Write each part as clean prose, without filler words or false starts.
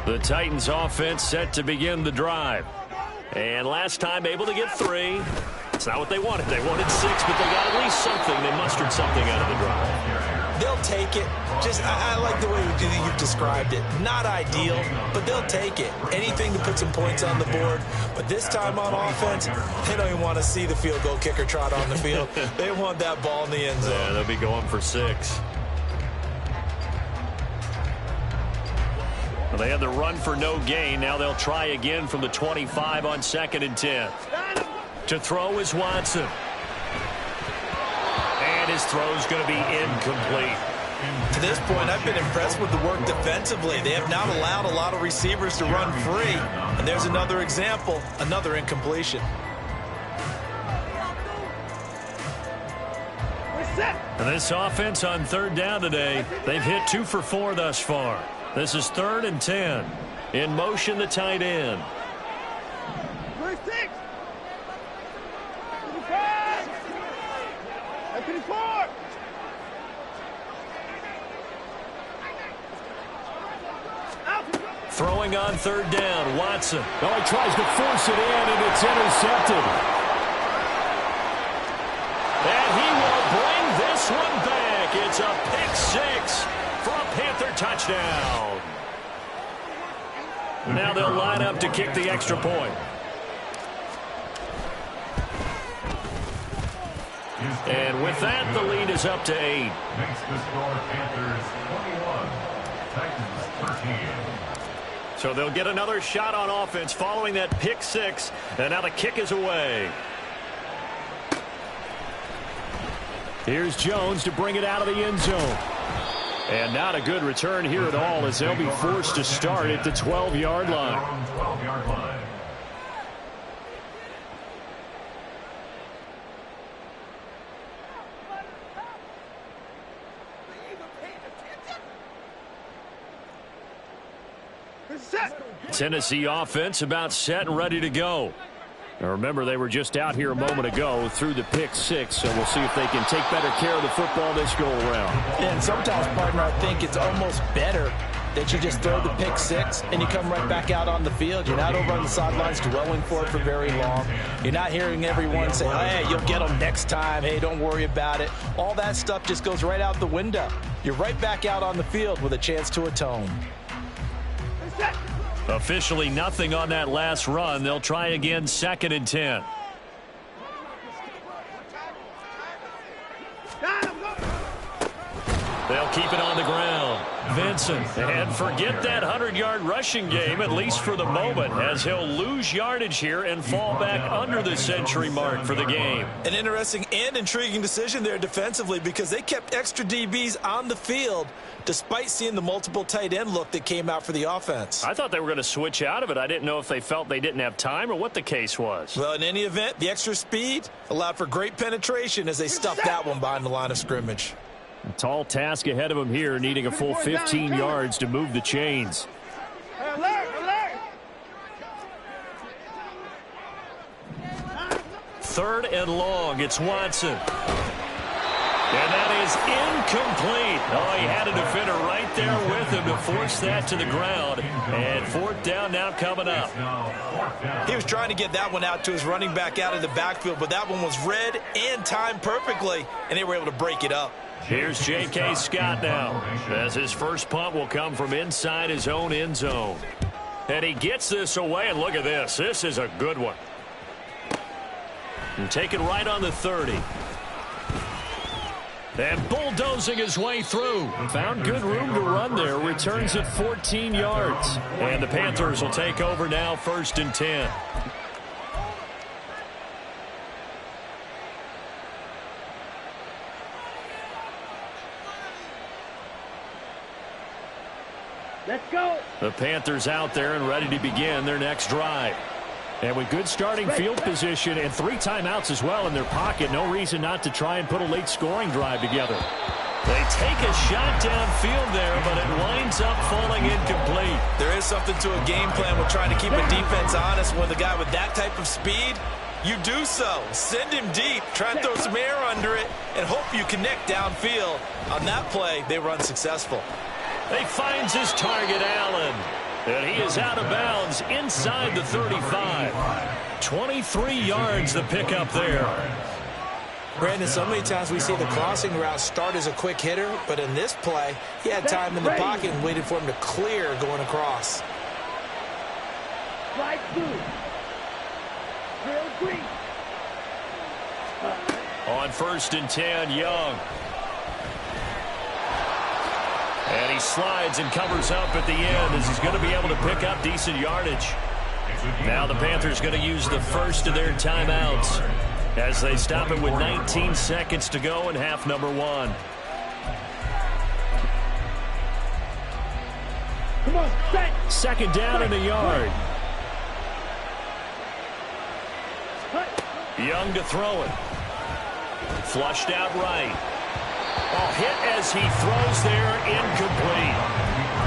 The Titans offense set to begin the drive. And last time able to get 3. It's not what they wanted. They wanted 6, but they got at least something. They mustered something out of the drive. They'll take it. I like the way you've described it. Not ideal, but they'll take it. Anything to put some points on the board. But this time on offense, they don't even want to see the field goal kicker trot on the field. They want that ball in the end zone. Yeah, they'll be going for 6. Well, they had the run for no gain. Now they'll try again from the 25 on 2nd and 10. To throw is Watson. And his throw's going to be incomplete. To this point, I've been impressed with the work defensively. They have not allowed a lot of receivers to run free. And there's another example, another incompletion. And this offense on 3rd down today, they've hit 2 for 4 thus far. This is 3rd and 10. In motion, the tight end. Throwing on 3rd down, Watson. Oh, he tries to force it in, and it's intercepted. And he will bring this one back. It's a pick 6 for a Panther touchdown. Now they'll line up to kick the extra point. And with that, the lead is up to 8. Makes the score Panthers 21, Titans 13. So they'll get another shot on offense following that pick 6. And now the kick is away. Here's Jones to bring it out of the end zone. And not a good return here at all, as they'll be forced to start at the 12-yard line. 12-yard line. Tennessee offense about set and ready to go. Now remember, they were just out here a moment ago through the pick 6, so we'll see if they can take better care of the football this go around. And sometimes, partner, I think it's almost better that you just throw the pick 6 and you come right back out on the field. You're not over on the sidelines dwelling for it for very long. You're not hearing everyone say, oh, hey, you'll get them next time. Hey, don't worry about it. All that stuff just goes right out the window. You're right back out on the field with a chance to atone. Officially nothing on that last run. They'll try again 2nd and 10. They'll keep it on the ground. Vincent, and forget that 100-yard rushing game, at least for the moment, as he'll lose yardage here and fall back under the century mark for the game. An interesting and intriguing decision there defensively, because they kept extra DBs on the field despite seeing the multiple tight end look that came out for the offense. I thought they were going to switch out of it. I didn't know if they felt they didn't have time or what the case was. Well, in any event, the extra speed allowed for great penetration as they stuffed that one behind the line of scrimmage. A tall task ahead of him here, needing a full 15 yards to move the chains. Third and long, it's Watson. And that is incomplete. Oh, he had a defender right there with him to force that to the ground. And 4th down now coming up. He was trying to get that one out to his running back out of the backfield, but that one was read and timed perfectly, and they were able to break it up. Here's J.K. Scott now, as his first punt will come from inside his own end zone. And he gets this away, and look at this. This is a good one. And take it right on the 30. And bulldozing his way through. Found good room to run there. Returns at 14 yards. And the Panthers will take over now, 1st and 10. Let's go. The Panthers out there and ready to begin their next drive. And with good starting field position and 3 timeouts as well in their pocket, no reason not to try and put a late scoring drive together. They take a shot downfield there, but it winds up falling incomplete. There is something to a game plan with trying to keep a defense honest with a guy with that type of speed. You do so. Send him deep. Try and throw some air under it and hope you connect downfield. On that play, they run successful. He finds his target, Allen. And he is out of bounds inside the 35. 23 yards the pickup there. Brandon, so many times we see the crossing route start as a quick hitter, but in this play, he had time in the pocket and waited for him to clear going across. Right through. Real green. On 1st and 10, Young. And he slides and covers up at the end as he's going to be able to pick up decent yardage. Now the Panthers going to use the first of their timeouts as they stop it with 19 seconds to go in half number 1. Come on, set. Second down and a yard. Young to throw it. Flushed out right. Oh, hit as he throws there, incomplete.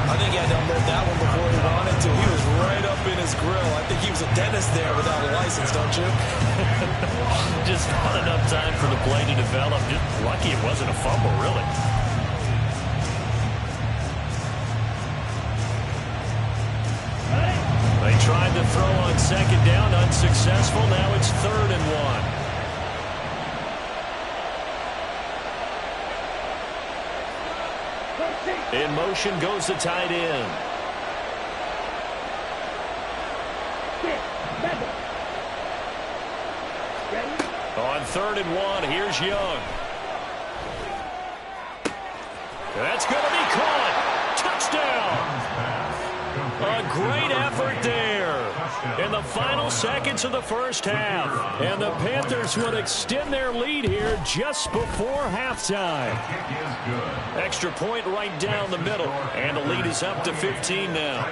I think he had to unload that one before he wanted to. He was right up in his grill. I think he was a dentist there without a license, don't you? Just not enough time for the play to develop. Just lucky it wasn't a fumble, really. They tried to throw on second down, unsuccessful. Now it's 3rd and 1. In motion goes the tight end. On 3rd and 1, here's Young. That's going to be caught. Touchdown. A great effort there in the final seconds of the first half. And the Panthers would extend their lead here just before halftime. Extra point right down the middle. And the lead is up to 15 now.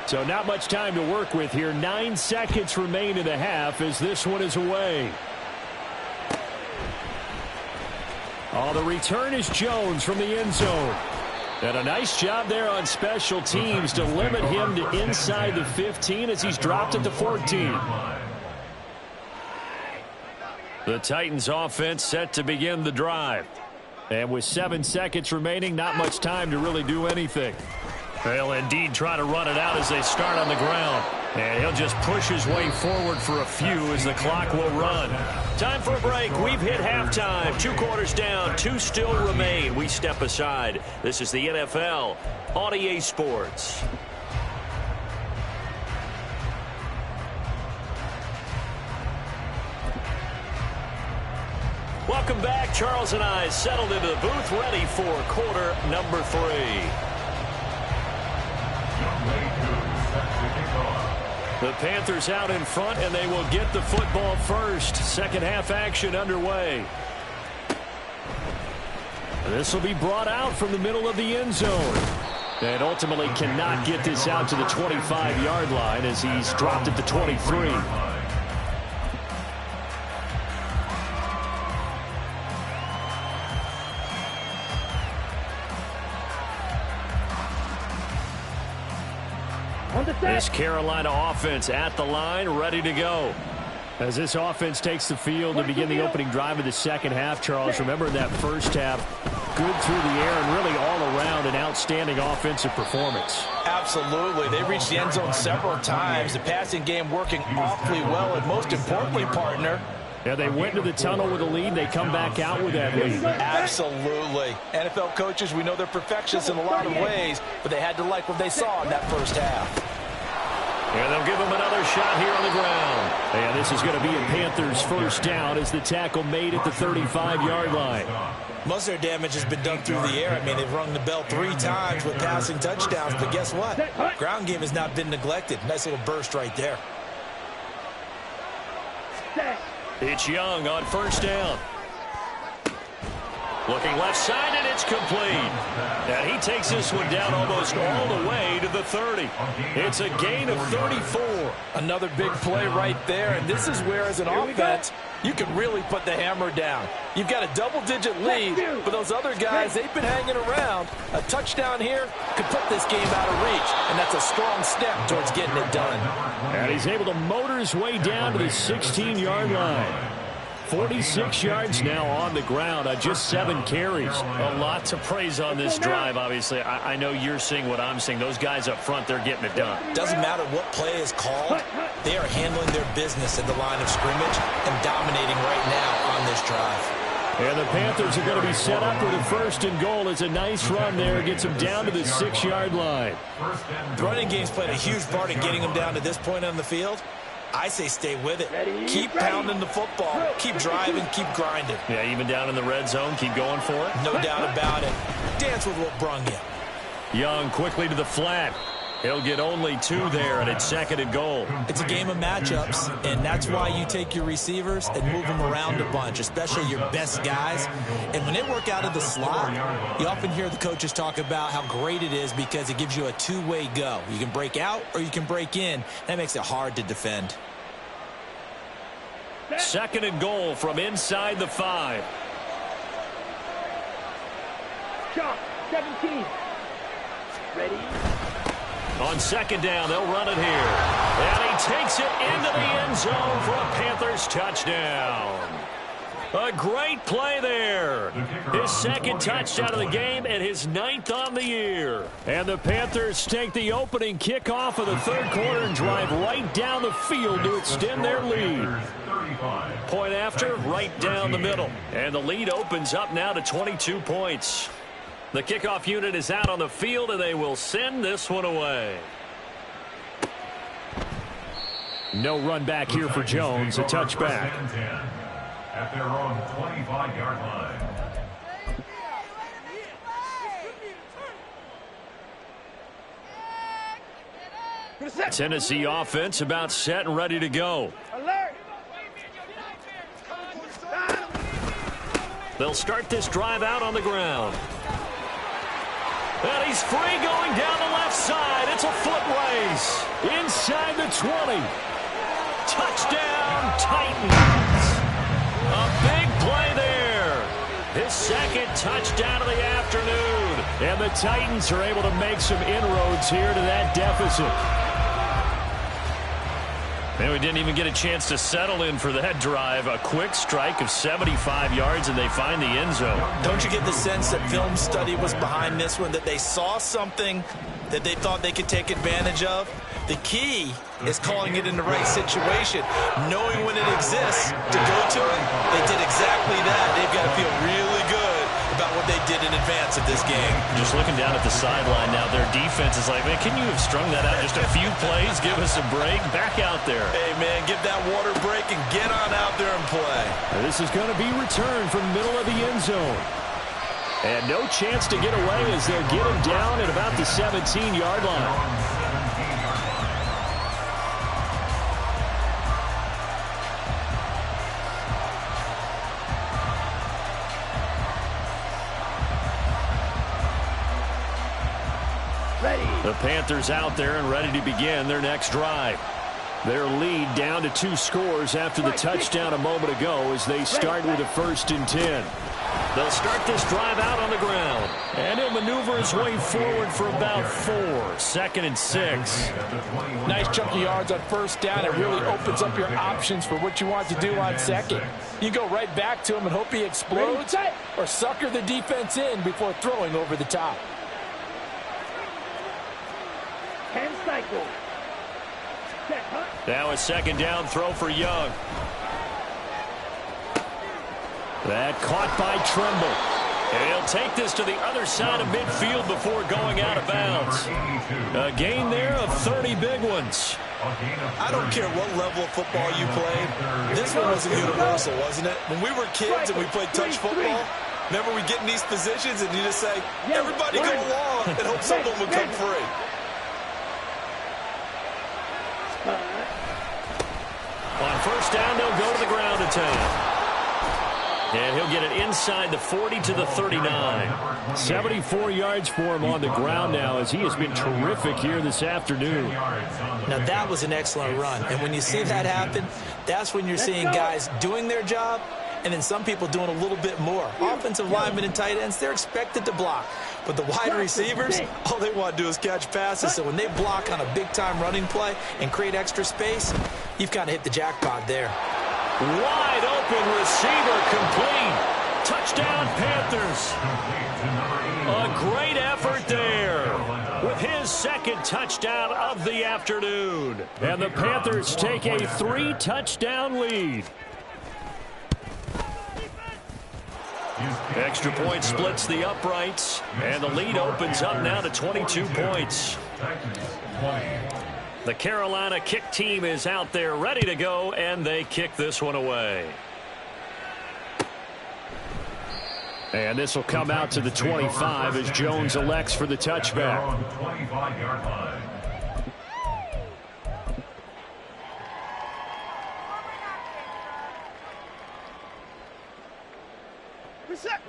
So not much time to work with here. 9 seconds remain in the half as this one is away. Oh, the return is Jones from the end zone. And a nice job there on special teams to limit him to inside the 15 as he's dropped at the 14. The Titans offense set to begin the drive. And with 7 seconds remaining, not much time to really do anything. They'll indeed try to run it out as they start on the ground. And he'll just push his way forward for a few as the clock will run. Time for a break. We've hit halftime. 2 quarters down. 2 still remain. We step aside. This is the NFL on EA Sports. Welcome back. Charles and I settled into the booth ready for quarter number 3. The Panthers out in front, and they will get the football first. Second half action underway. This will be brought out from the middle of the end zone. And ultimately cannot get this out to the 25-yard line as he's dropped at the 23. This Carolina offense at the line, ready to go. As this offense takes the field to begin the opening drive of the second half, Charles, remember in that first half, good through the air and really all around an outstanding offensive performance. Absolutely. They reached the end zone several times. The passing game working awfully well, and most importantly, partner, yeah, they went to the tunnel with a lead. They come back out with that lead. Absolutely. NFL coaches, we know they're perfectionists in a lot of ways, but they had to like what they saw in that first half. And they'll give him another shot here on the ground. And this is going to be a Panthers first down as the tackle made at the 35-yard line. Most of their damage has been done through the air. I mean, they've rung the bell 3 times with passing touchdowns, but guess what? Ground game has not been neglected. Nice little burst right there. It's Young on first down. Looking left side, and it's complete. And he takes this one down almost all the way to the 30. It's a gain of 34. Another big play right there, and this is where, as an offense, you can really put the hammer down. You've got a double-digit lead, but those other guys, they've been hanging around. A touchdown here could put this game out of reach, and that's a strong step towards getting it done. And he's able to motor his way down to the 16-yard line. 46 yards now on the ground on just 7 carries. A lot to praise on this drive, obviously. I know you're seeing what I'm seeing. Those guys up front, they're getting it done. Doesn't matter what play is called. They are handling their business at the line of scrimmage and dominating right now on this drive. And the Panthers are going to be set up with a 1st and goal. It's a nice run there. Gets them down to the 6-yard line. The running game's played a huge part in getting them down to this point on the field. I say stay with it. Keep pounding the football. Keep driving. Keep grinding. Yeah, even down in the red zone, keep going for it. No doubt about it. Dance with what brung you. Young quickly to the flat. He'll get only 2 there, and it's 2nd and goal. It's a game of matchups, and that's why you take your receivers and move them around a bunch, especially your best guys. And when they work out of the slot, you often hear the coaches talk about how great it is because it gives you a two-way go. You can break out or you can break in. That makes it hard to defend. 2nd and goal from inside the 5. Shot, 17. Ready? On 2nd down, they'll run it here. And he takes it into the end zone for a Panthers touchdown. A great play there. His 2nd touchdown of the game and his 9th on the year. And the Panthers take the opening kickoff of the 3rd quarter and drive right down the field to extend their lead. Point after, right down the middle. And the lead opens up now to 22 points. The kickoff unit is out on the field, and they will send this one away. No run back here for Jones. A touchback. At their own 25-yard line. Tennessee offense about set and ready to go. Alert! They'll start this drive out on the ground. And he's free going down the left side. It's a foot race. Inside the 20. Touchdown, Titans. A big play there. His 2nd touchdown of the afternoon. And the Titans are able to make some inroads here to that deficit. And we didn't even get a chance to settle in for that drive. A quick strike of 75 yards, and they find the end zone. Don't you get the sense that film study was behind this one, that they saw something that they thought they could take advantage of? The key is calling it in the right situation, knowing when it exists to go to it. They did exactly that. They've got to feel really good about what they did in advance of this game. Just looking down at the sideline now, their defense is like, man, can you have strung that out just a few plays? Give us a break. Back out there. Hey, man, give that water break and get on out there and play. This is going to be returned from the middle of the end zone. And no chance to get away as they'll get him down at about the 17-yard line. The Panthers out there and ready to begin their next drive. Their lead down to 2 scores after the touchdown a moment ago as they start with a 1st and 10. They'll start this drive out on the ground. And he'll maneuver his way forward for about 4. 2nd and 6. Nice chunk of yards on 1st down. It really opens up your options for what you want to do on 2nd. You go right back to him and hope he explodes or sucker the defense in before throwing over the top. 10 cycles. Now a 2nd down throw for Young. That caught by Tremble. And he'll take this to the other side of midfield before going out of bounds. A gain there of 30 big ones. I don't care what level of football you played. This one was a universal, wasn't it? When we were kids and we played touch football, remember we get in these positions and you just say, everybody go along and hope someone will come free. On 1st down, they'll go to the ground attack. And he'll get it inside the 40 to the 39. 74 yards for him on the ground now as he has been terrific here this afternoon. Now that was an excellent run. And when you see that happen, that's when you're seeing guys doing their job and then some people doing a little bit more. Offensive linemen and tight ends, they're expected to block. But the wide receivers, all they want to do is catch passes. So when they block on a big-time running play and create extra space, you've kind of hit the jackpot there. Wide open receiver complete. Touchdown, Panthers. A great effort there with his second touchdown of the afternoon. And the Panthers take a 3-touchdown lead. Extra point splits the uprights, and the lead opens up now to 22 points. The Carolina kick team is out there ready to go, and they kick this one away. And this will come out to the 25 as Jones elects for the touchback.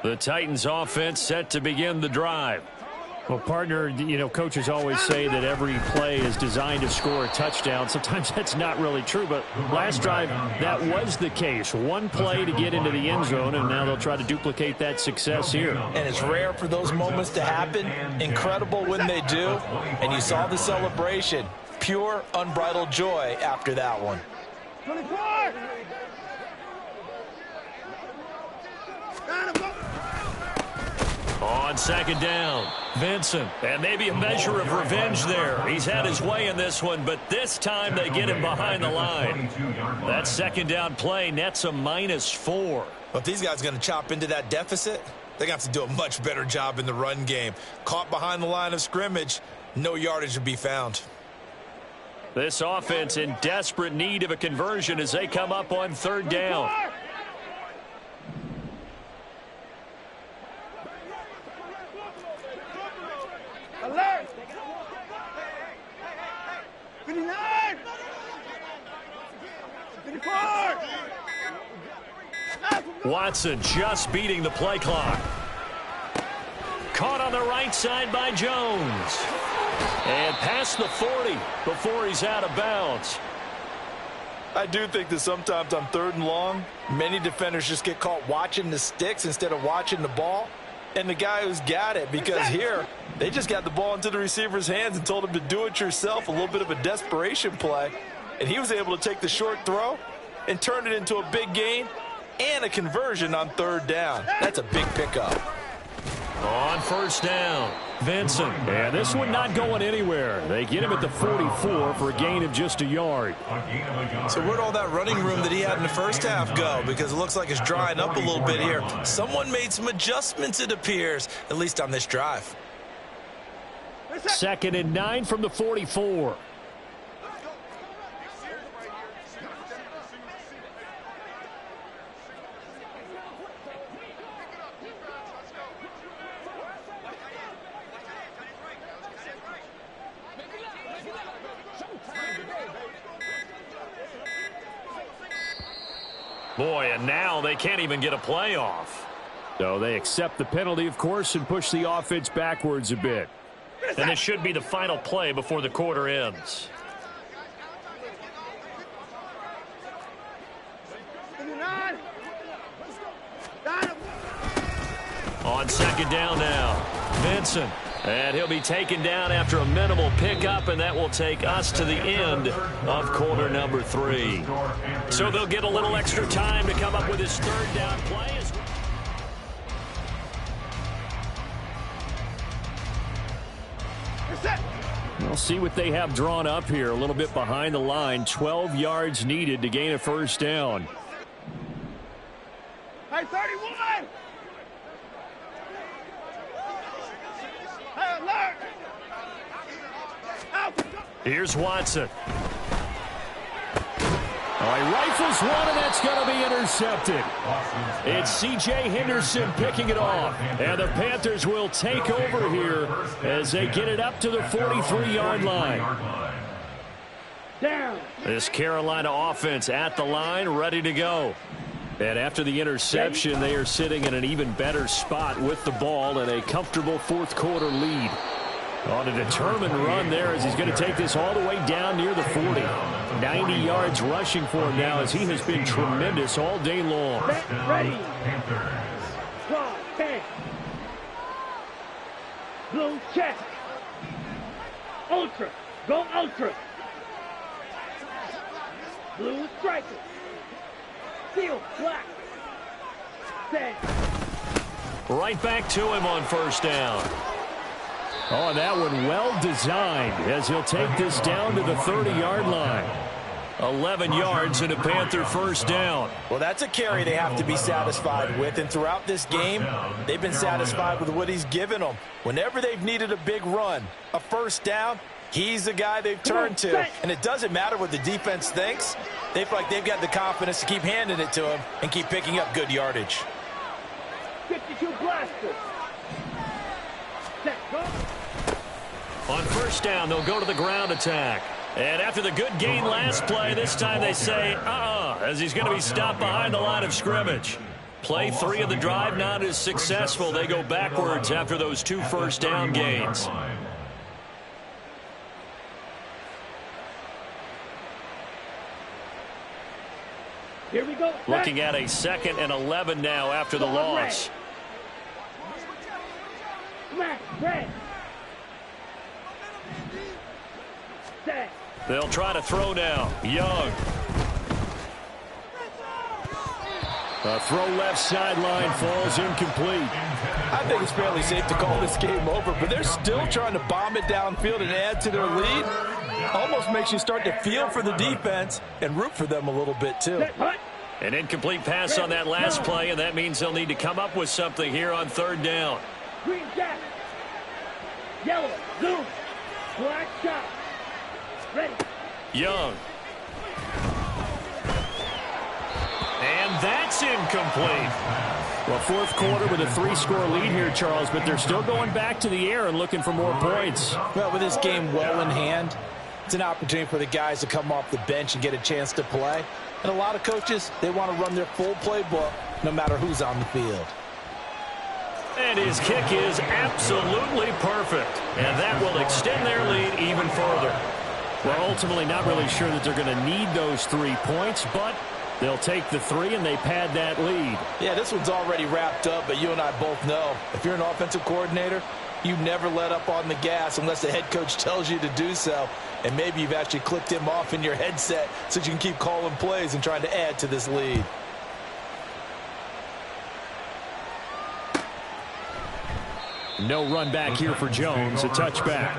The Titans offense set to begin the drive. Well, partner, you know, coaches always say that every play is designed to score a touchdown. Sometimes that's not really true, but last drive, that was the case. One play to get into the end zone, and now they'll try to duplicate that success here. And it's rare for those moments to happen. Incredible when they do. And you saw the celebration. Pure, unbridled joy after that one. 24! On second down, Vincent. And maybe a measure of revenge there. He's had his way in this one, but this time they get him behind the line. That second down play nets a -4. But if these guys are going to chop into that deficit, they're going to have to do a much better job in the run game. Caught behind the line of scrimmage, no yardage to be found. This offense in desperate need of a conversion as they come up on third down. Alert! 59! 54! Watson just beating the play clock. Caught on the right side by Jones. And past the 40 before he's out of bounds. I do think that sometimes on third and long, many defenders just get caught watching the sticks instead of watching the ball. And the guy who's got it, because here, they just got the ball into the receiver's hands and told him to do it yourself, a little bit of a desperation play. And he was able to take the short throw and turn it into a big gain and a conversion on third down. That's a big pickup. On first down, Vincent. And this one not going anywhere. They get him at the 44 for a gain of just a yard. So where'd all that running room that he had in the first half go? Because it looks like it's drying up a little bit here. Someone made some adjustments, it appears, at least on this drive. 2nd and 9 from the 44. Boy, and now they can't even get a play off. So they accept the penalty, of course, and push the offense backwards a bit. And this should be the final play before the quarter ends. On second down now, Vincent. And he'll be taken down after a minimal pickup, and that will take us to the end of quarter number 3. So they'll get a little extra time to come up with his third down play. We'll see what they have drawn up here. A little bit behind the line. 12 yards needed to gain a first down. Hey, 31! Hey, alert! Here's Watson. He rifles one, and that's going to be intercepted. It's C.J. Henderson picking it off. And the Panthers will take over here as they get it up to the 43-yard line. Down. This Carolina offense at the line, ready to go. And after the interception, they are sitting in an even better spot with the ball and a comfortable fourth-quarter lead. On a determined run there as he's going to take this all the way down near the 40. 90 yards rushing for him now as he has been tremendous all day long. Ready. Draw, 10. Blue check. Ultra. Go ultra. Blue striker. Field, black. Set. Right back to him on first down. Oh, and that one well designed as he'll take this down to the 30-yard line. 11 yards and a Panther first down. Well, that's a carry they have to be satisfied with, and throughout this game, they've been satisfied with what he's given them. Whenever they've needed a big run, a first down, he's the guy they've turned to. And it doesn't matter what the defense thinks. They feel like they've got the confidence to keep handing it to him and keep picking up good yardage. 52 blaster. Set, go. On first down, they'll go to the ground attack. And after the good gain last play, this time they say, as he's going to be stopped behind the line of scrimmage. Play 3 of the drive not as successful. They go backwards after those 2 first down gains. Here we go. Looking at a 2nd and 11 now after the loss. Smack, red. Set. They'll try to throw now. Young. A throw left sideline falls incomplete. I think it's fairly safe to call this game over, but they're still trying to bomb it downfield and add to their lead. Almost makes you start to feel for the defense and root for them a little bit, too. An incomplete pass on that last play, and that means they'll need to come up with something here on 3rd down. Green jacket. Yellow, zoom. Black shot. Ready. Young. And that's incomplete. Well, 4th quarter with a 3-score lead here, Charles, but they're still going back to the air and looking for more points. Well, with this game well in hand, it's an opportunity for the guys to come off the bench and get a chance to play. And a lot of coaches, they want to run their full playbook no matter who's on the field. And his kick is absolutely perfect. And that will extend their lead even further. Well, ultimately not really sure that they're going to need those 3 points, but they'll take the 3 and they pad that lead. Yeah, this one's already wrapped up, but you and I both know if you're an offensive coordinator, you never let up on the gas unless the head coach tells you to do so. And maybe you've actually clicked him off in your headset so you can keep calling plays and trying to add to this lead. No run back here for Jones, a touchback.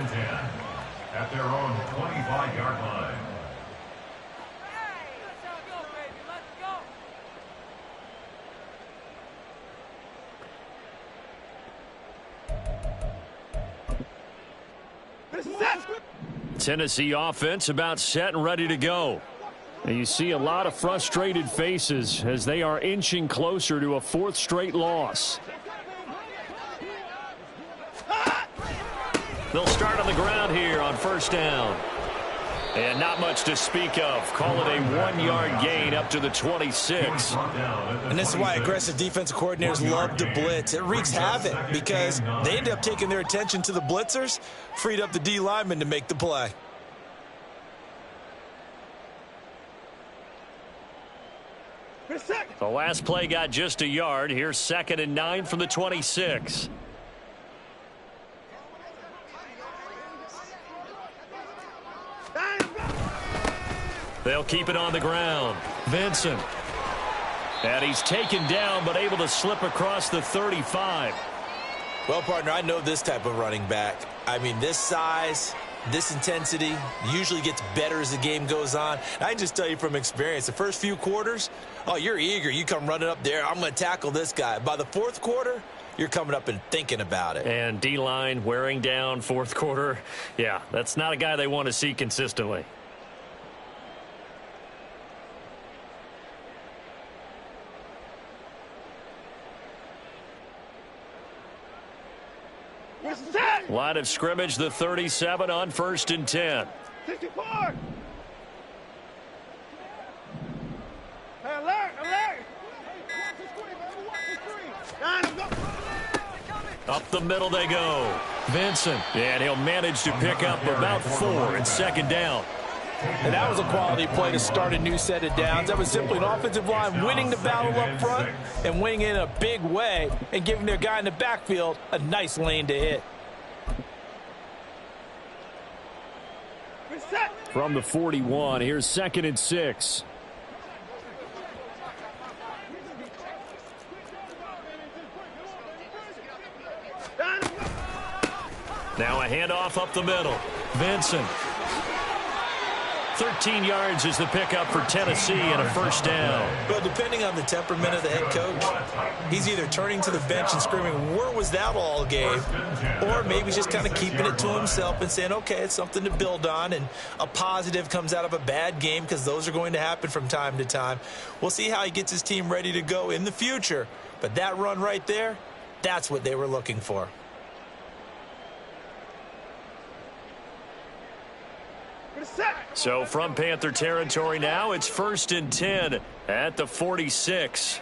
At their own 25-yard line. Tennessee offense about set and ready to go. And you see a lot of frustrated faces as they are inching closer to a 4th straight loss. They'll start on the ground here on first down. And not much to speak of. Call it a 1-yard gain up to the 26. And this is why aggressive defensive coordinators love to blitz. It wreaks havoc because they end up taking their attention to the blitzers, freed up the D lineman to make the play. The last play got just a yard. Here's 2nd and 9 from the 26. They'll keep it on the ground. Vincent. And he's taken down but able to slip across the 35. Well, partner, I know this type of running back. I mean, this size, this intensity usually gets better as the game goes on. And I can just tell you from experience, the first few quarters, oh, you're eager. You come running up there. I'm going to tackle this guy. By the 4th quarter, you're coming up and thinking about it. And D-line wearing down 4th quarter. Yeah, that's not a guy they want to see consistently. Line of scrimmage, the 37 on 1st and 10. 64. Hey, alert, alert. Up the middle they go. Vincent. And he'll manage to pick up about 4 and 2nd down. And that was a quality play to start a new set of downs. That was simply an offensive line winning the battle up front and winning it in a big way and giving their guy in the backfield a nice lane to hit. From the 41, here's 2nd and 6. Now a handoff up the middle. Vincent. 13 yards is the pickup for Tennessee and a first down. Well, depending on the temperament of the head coach, he's either turning to the bench and screaming, where was that all game? Or maybe he's just kind of keeping it to himself and saying, okay, it's something to build on, and a positive comes out of a bad game because those are going to happen from time to time. We'll see how he gets his team ready to go in the future. But that run right there, that's what they were looking for. So from Panther territory now, it's 1st and 10 at the 46.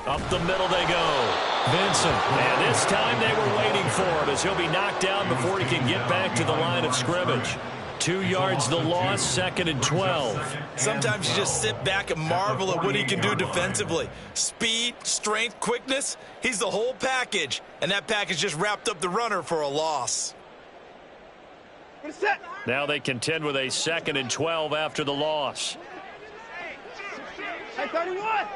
Up the middle they go. Vincent. And this time they were waiting for him as he'll be knocked down before he can get back to the line of scrimmage. 2 yards the loss, 2nd and 12. Sometimes you just sit back and marvel at what he can do defensively. Speed, strength, quickness, he's the whole package. And that package just wrapped up the runner for a loss. Now they contend with a 2nd and 12 after the loss. 31.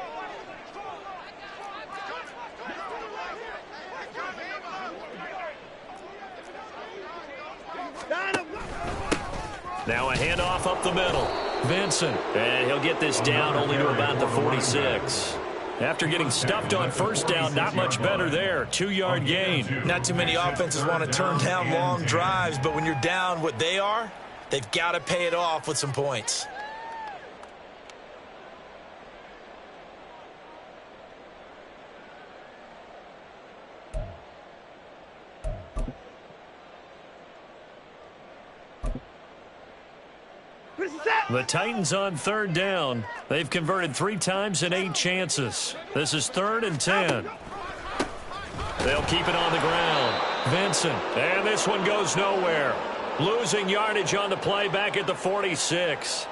Now a handoff up the middle. Vincent. And he'll get this down only to about the 46. After getting stuffed on first down, not much better there. 2-yard gain. Not too many offenses want to turn down long drives, but when you're down what they are, they've got to pay it off with some points. The Titans on 3rd down. They've converted 3 times in 8 chances. This is 3rd and 10. They'll keep it on the ground. Vincent. And this one goes nowhere. Losing yardage on the play back at the 46.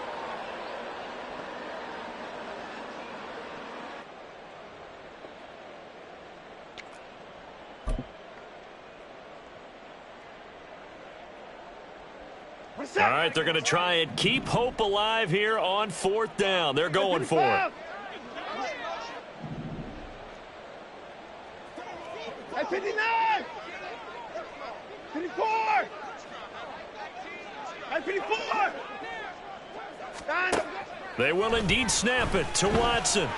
All right, they're going to try and keep hope alive here on 4th down. They're going for it. 59. 54. 54. They will indeed snap it to Watson.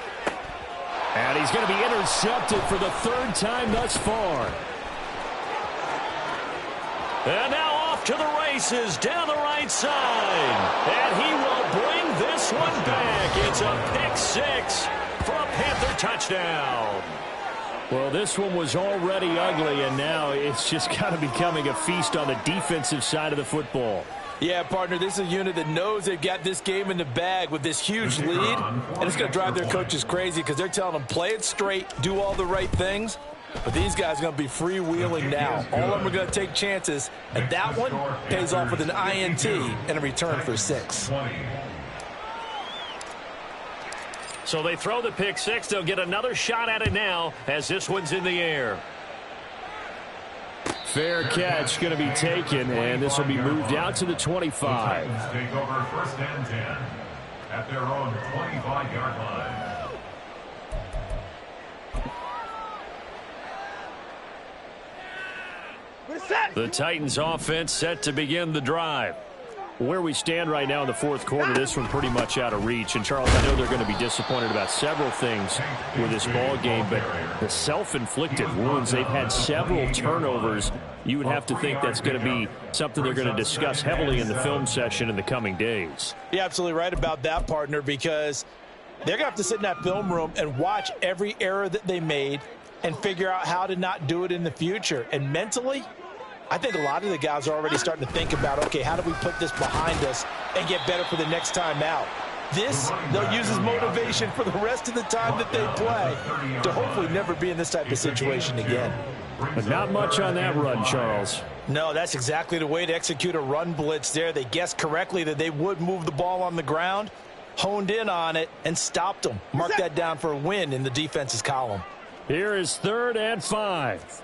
And he's going to be intercepted for the 3rd time thus far. And now off to the races down the right side. And he will bring this one back. It's a pick 6 for a Panther touchdown. Well, this one was already ugly, and now it's just kind of becoming a feast on the defensive side of the football. Yeah, partner, this is a unit that knows they've got this game in the bag with this huge lead, and it's going to drive their coaches crazy because they're telling them play it straight, do all the right things. But these guys are going to be freewheeling now. All of them are going to take chances, and that one pays off with an INT and a return for 6. So they throw the pick 6. They'll get another shot at it now as this one's in the air. Fair catch going to be taken, and this will be moved out to the 25. Take over 1st and 10 at their own 25-yard line. The Titans offense set to begin the drive. Where we stand right now in the 4th quarter, this one pretty much out of reach. And, Charles, I know they're going to be disappointed about several things with this ball game, but the self-inflicted wounds, they've had several turnovers. You would have to think that's going to be something they're going to discuss heavily in the film session in the coming days. You're absolutely right about that, partner, because they're going to have to sit in that film room and watch every error that they made and figure out how to not do it in the future. And mentally, I think a lot of the guys are already starting to think about, okay, how do we put this behind us and get better for the next time out? This, they'll use as motivation for the rest of the time that they play to hopefully never be in this type of situation again. But not much on that run, Charles. No, that's exactly the way to execute a run blitz there. They guessed correctly that they would move the ball on the ground, honed in on it, and stopped them. Mark that down for a win in the defense's column. Here is 3rd and 5.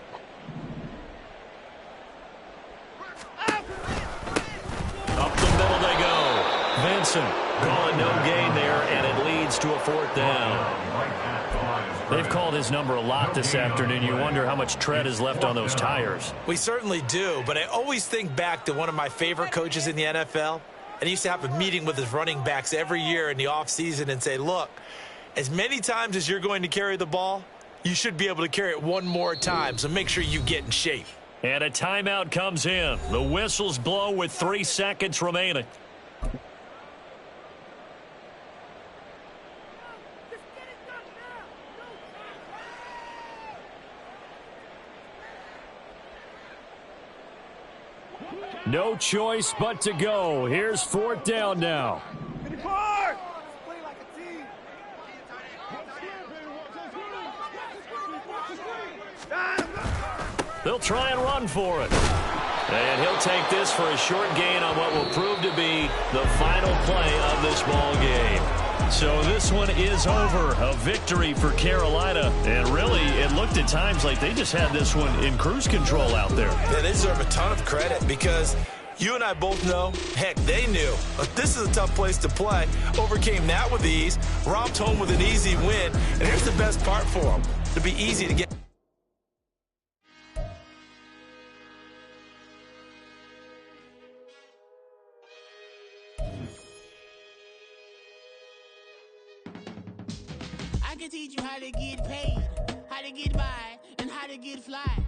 Up the middle they go. Vincent calling no gain there, and it leads to a 4th down. They've called his number a lot this afternoon. You wonder how much tread is left on those tires. We certainly do, but I always think back to one of my favorite coaches in the NFL, and he used to have a meeting with his running backs every year in the offseason and say, look, as many times as you're going to carry the ball, you should be able to carry it one more time, so make sure you get in shape. And a timeout comes in. The whistles blow with 3 seconds remaining. No choice but to go. Here's 4th down now. 54! They'll try and run for it. And he'll take this for a short gain on what will prove to be the final play of this ball game. So this one is over. A victory for Carolina. And really, it looked at times like they just had this one in cruise control out there. Yeah, they deserve a ton of credit because you and I both know, heck, they knew. But this is a tough place to play. Overcame that with ease. Romped home with an easy win. And here's the best part for them. It'll be easy to get. I can teach you how to get paid, how to get by, and how to get fly.